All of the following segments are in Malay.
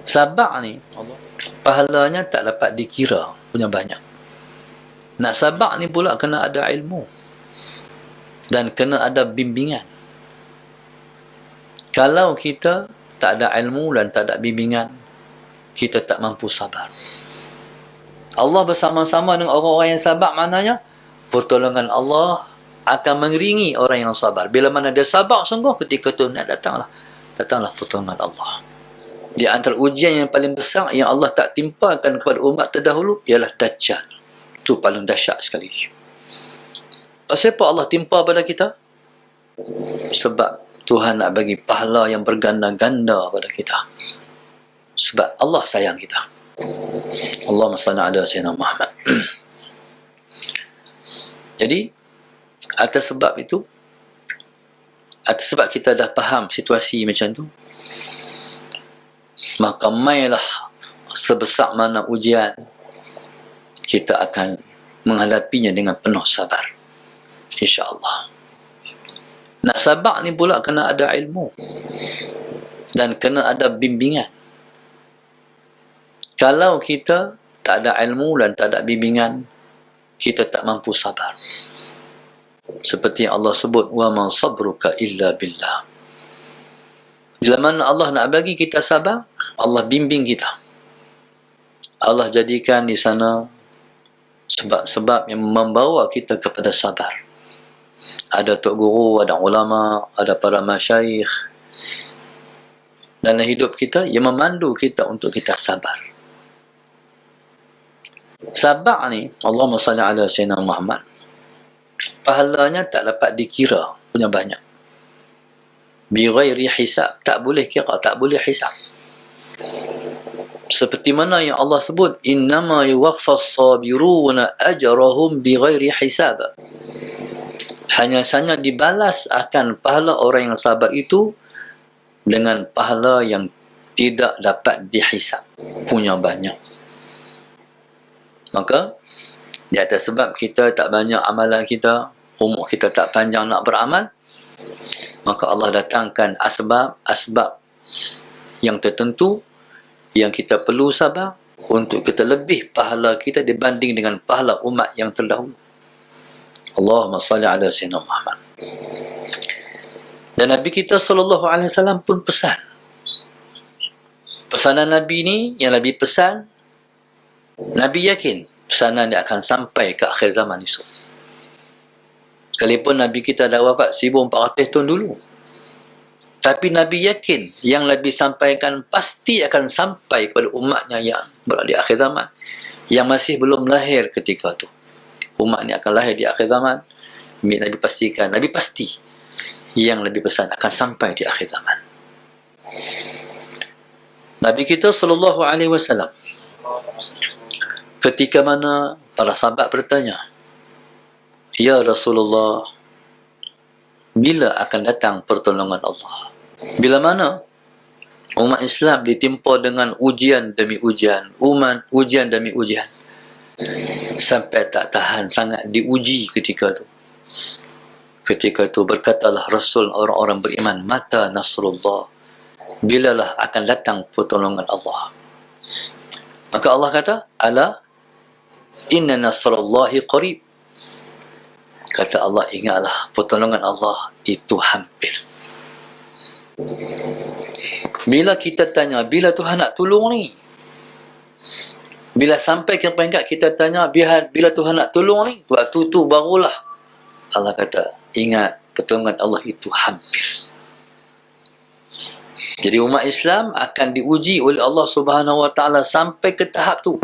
Sabar ni pahalanya tak dapat dikira, punya banyak. Nak sabar ni pula kena ada ilmu dan kena ada bimbingan. Kalau kita tak ada ilmu dan tak ada bimbingan, kita tak mampu sabar. Allah bersama-sama dengan orang-orang yang sabar, maknanya pertolongan Allah akan mengiringi orang yang sabar. Bila mana dia sabar sungguh, ketika tu nak datanglah pertolongan Allah. Di antara ujian yang paling besar yang Allah tak timpakan kepada umat terdahulu ialah Dajjal. Itu paling dahsyat sekali. Pasal apa Allah timpa pada kita? Sebab Tuhan nak bagi pahala yang berganda-ganda pada kita. Sebab Allah sayang kita. Allahumma salli ala sayyidina Muhammad. Jadi, atas sebab itu, atas sebab kita dah faham situasi macam tu, maka mailah sebesar mana ujian, kita akan menghadapinya dengan penuh sabar. InsyaAllah. Nak sabar ni pula kena ada ilmu dan kena ada bimbingan. Kalau kita tak ada ilmu dan tak ada bimbingan, kita tak mampu sabar. Seperti yang Allah sebut, wa man sabruka illa billah. Bila mana Allah nak bagi kita sabar, Allah bimbing kita. Allah jadikan di sana sebab-sebab yang membawa kita kepada sabar. Ada tok guru, ada ulama, ada para masyayikh dalam hidup kita yang memandu kita untuk kita sabar. Sabar ni, Allahumma salli ala sayyidina Muhammad, pahalanya tak dapat dikira, punya banyak. Bighairi hisab, tak boleh kira, tak boleh hisab. Seperti mana yang Allah sebut, innama yuwaffas sabiruna ajrahum bighairi hisab. Hanya saja dibalas akan pahala orang yang sabar itu dengan pahala yang tidak dapat dihisab, punya banyak. Maka di atas sebab kita tak banyak amalan kita, umur kita tak panjang nak beramal, maka Allah datangkan asbab yang tertentu yang kita perlu sabar untuk kita lebih pahala kita dibanding dengan pahala umat yang terdahulu. Allahumma salli ala sayyidina Muhammad. Dan Nabi kita SAW pun pesan. Pesanan Nabi ni yang Nabi pesan, Nabi yakin pesanan dia akan sampai ke akhir zaman esok. Sekalipun Nabi kita dah wafat 1400 tahun dulu, tapi Nabi yakin yang Nabi sampaikan pasti akan sampai kepada umatnya yang berada di akhir zaman, yang masih belum lahir ketika tu. Umat ni akan lahir di akhir zaman. Nabi pastikan, Nabi pasti yang Nabi pesan akan sampai di akhir zaman. Nabi kita SAW ketika mana para sahabat bertanya, ya Rasulullah, bila akan datang pertolongan Allah? Bila mana umat Islam ditimpa dengan ujian demi ujian, ujian demi ujian, sampai tak tahan sangat diuji ketika itu. Ketika itu berkatalah Rasul orang-orang beriman, mata nasrullah, bilalah akan datang pertolongan Allah? Maka Allah kata, ala inna nasrullahi qarib. Kata Allah, ingatlah pertolongan Allah itu hampir. Bila kita tanya, bila Tuhan nak tolong ni? Bila sampai ke peringkat kita tanya, bila Tuhan nak tolong ni? Waktu tu barulah Allah kata, ingat pertolongan Allah itu hampir. Jadi umat Islam akan diuji oleh Allah Subhanahu Wa Taala sampai ke tahap tu.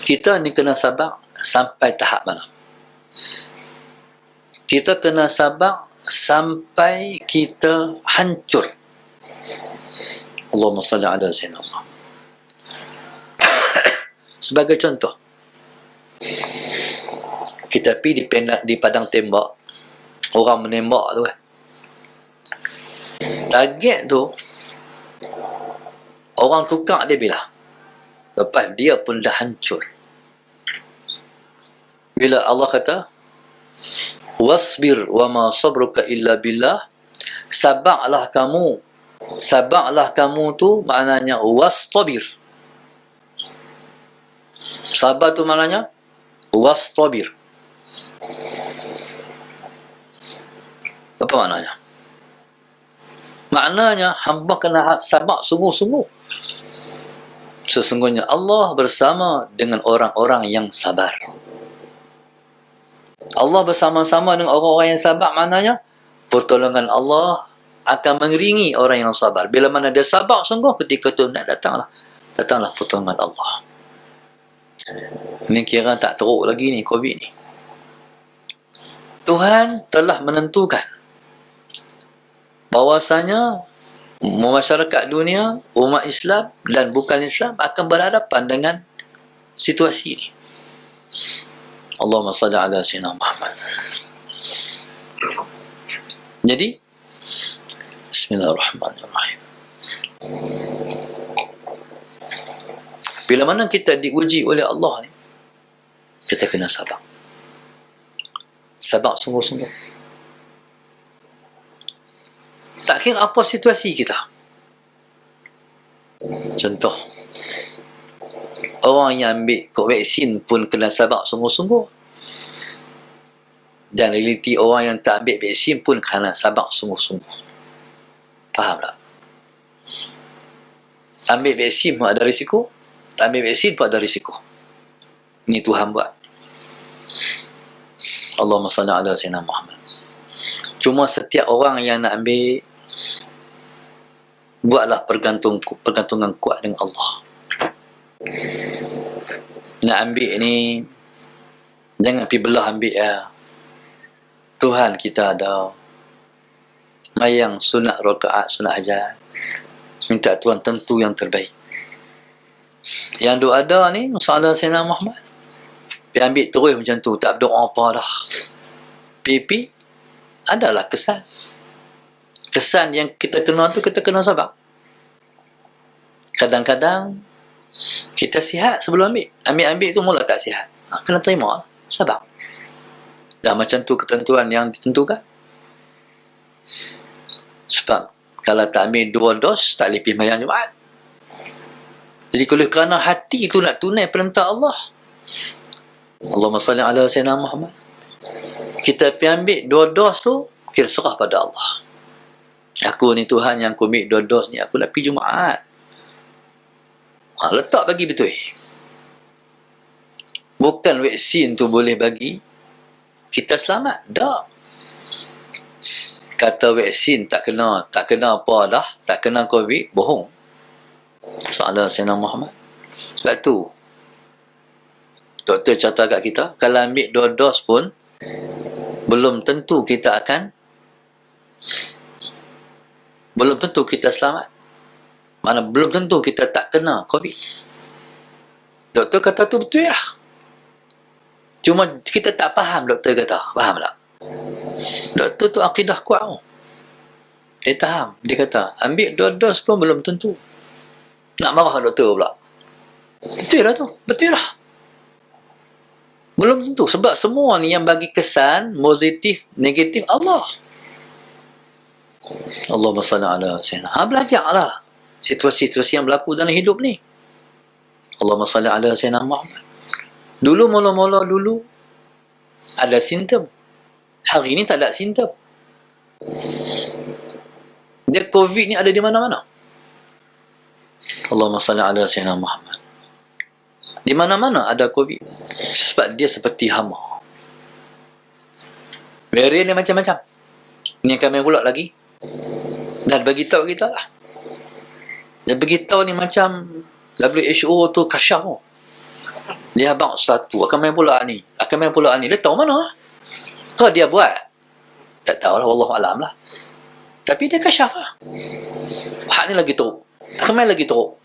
Kita ni kena sabar sampai tahap mana? Kita kena sabar sampai kita hancur. Allahumma salli ala sayyidina Muhammad. Sebagai contoh, kita pergi di padang tembak, orang menembak tu kan. Target tu orang tukar dia bila. Lepas dia pun dah hancur. Bila Allah kata, wasbir wa ma sabruka illa billah, Sabarlah kamu. Sabarlah kamu tu maknanya wastabir. Sabar tu maknanya wastabir. Apa maknanya? Maknanya hamba kena sabar sungguh-sungguh. Sesungguhnya Allah bersama dengan orang-orang yang sabar. Allah bersama-sama dengan orang-orang yang sabar maknanya pertolongan Allah akan mengiringi orang yang sabar. Bila mana dia sabar sungguh, ketika tu datanglah pertolongan Allah. Ni kira tak teruk lagi ni COVID ni. Tuhan telah menentukan bahawasanya masyarakat dunia, umat Islam dan bukan Islam akan berhadapan dengan situasi ini. Allahumma salli ala sayyidina Muhammad. Jadi, bismillahirrahmanirrahim. Bila mana kita diuji oleh Allah ni, kita kena sabar. Sabar sungguh-sungguh. Tak kira apa situasi kita. Contoh, orang yang ambil vaksin pun kena sabar sungguh-sungguh. Dan realiti orang yang tak ambil vaksin pun kena sabar sungguh-sungguh. Faham tak? Ambil vaksin pun ada risiko, tak ambil vaksin pun ada risiko. Ini Tuhan buat. Allahumma salli ala sayyidina Muhammad. Cuma setiap orang yang nak ambil, buatlah pergantungan kuat dengan Allah. Nak ambil ni, jangan pergi belah ambil ya. Tuhan kita ada. Mayang sunat rakaat, sunat hajat. Minta Tuhan tentu yang terbaik. Yang duk ada ni, masalah Sayyidina Muhammad. Pergi ambil terus macam tu, tak berdoa apa dah. Pipi adalah kesan. Kesan yang kita kena tu, kita kena sabar. Kadang-kadang kita sihat sebelum ambil. Ambil tu mula tak sihat. Kena terima, sabar. Dah macam tu ketentuan yang ditentukan. Sebab kalau tak ambil 2 dos, tak boleh pergi mayang Jumaat. Jadi kalau kerana hati tu nak tunai perintah Allah, Allahumma salli ala sayyidina Muhammad, kita pergi ambil 2 dos tu, kira serah pada Allah. Aku ni Tuhan yang aku ambil 2 dos ni, aku nak pergi Jumaat. Letak bagi betul. Bukan vaksin tu boleh bagi kita selamat. Tak. Kata vaksin tak kena apa dah, tak kena COVID, bohong. Salah Sayyidina Muhammad. Sebab tu doktor catat kat kita, kalau ambil 2 dos pun belum tentu kita selamat. Mana belum tentu kita tak kena COVID. Doktor kata tu betul ya. Cuma kita tak faham doktor kata. Faham tak? Doktor tu akidah kuat. Faham. Dia kata, ambil 2 dos pun belum tentu. Nak marah doktor pula. Betul lah tu. Betul lah. Belum tentu. Sebab semua ni yang bagi kesan positif, negatif Allah. Allahumma salli ala sayyidina. Belajarlah situasi-situasi yang berlaku dalam hidup ni. Allahumma salli ala sayyidina Muhammad. Dulu mula-mula dulu ada simptom. Hari ni tak ada simptom. Dia COVID ni ada di mana-mana. Allahumma salli ala sayyidina Muhammad. Di mana-mana ada COVID. Sebab dia seperti hama. Varian dia macam-macam. Ni akan main pula lagi. Dan beritahu kita lah. Dia beritahu ni macam WHO tu kasyaf tu. Dia abang satu akan main pula ni. Dia tahu mana? Kau dia buat? Tak tahu lah. Wallahualam lah. Tapi dia kasyaf lah. Hak ni lagi teruk. Akan main lagi teruk.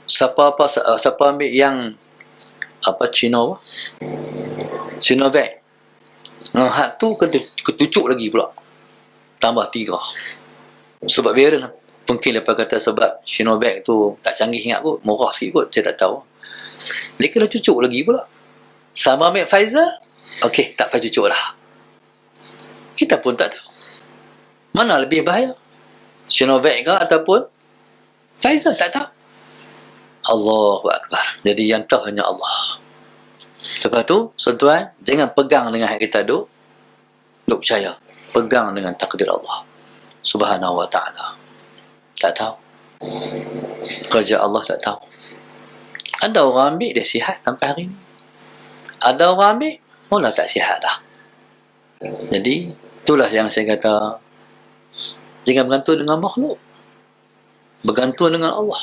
Siapa ambil yang Sinovac. Hak tu ketucuk lagi pula. Tambah 3. Sebab varian mungkin lepas kata sebab Sinovac tu tak canggih ingat kot, murah sikit kot, saya tak tahu. Dia kena cucuk lagi pula. Sama ambil Pfizer, okey, tak payah cucuk lah. Kita pun tak tahu. Mana lebih bahaya? Sinovac ke ataupun Pfizer? Tak tahu. Allahu Akbar. Jadi yang tahu hanya Allah. Lepas tu, tuan, jangan pegang dengan hak kita duk percaya. Pegang dengan takdir Allah Subhanahu wa ta'ala. Tak tahu. Kerja Allah tak tahu. Ada orang ambil dia sihat sampai hari ni. Ada orang ambil mula tak sihat dah. Jadi itulah yang saya kata, jangan bergantung dengan makhluk, bergantung dengan Allah.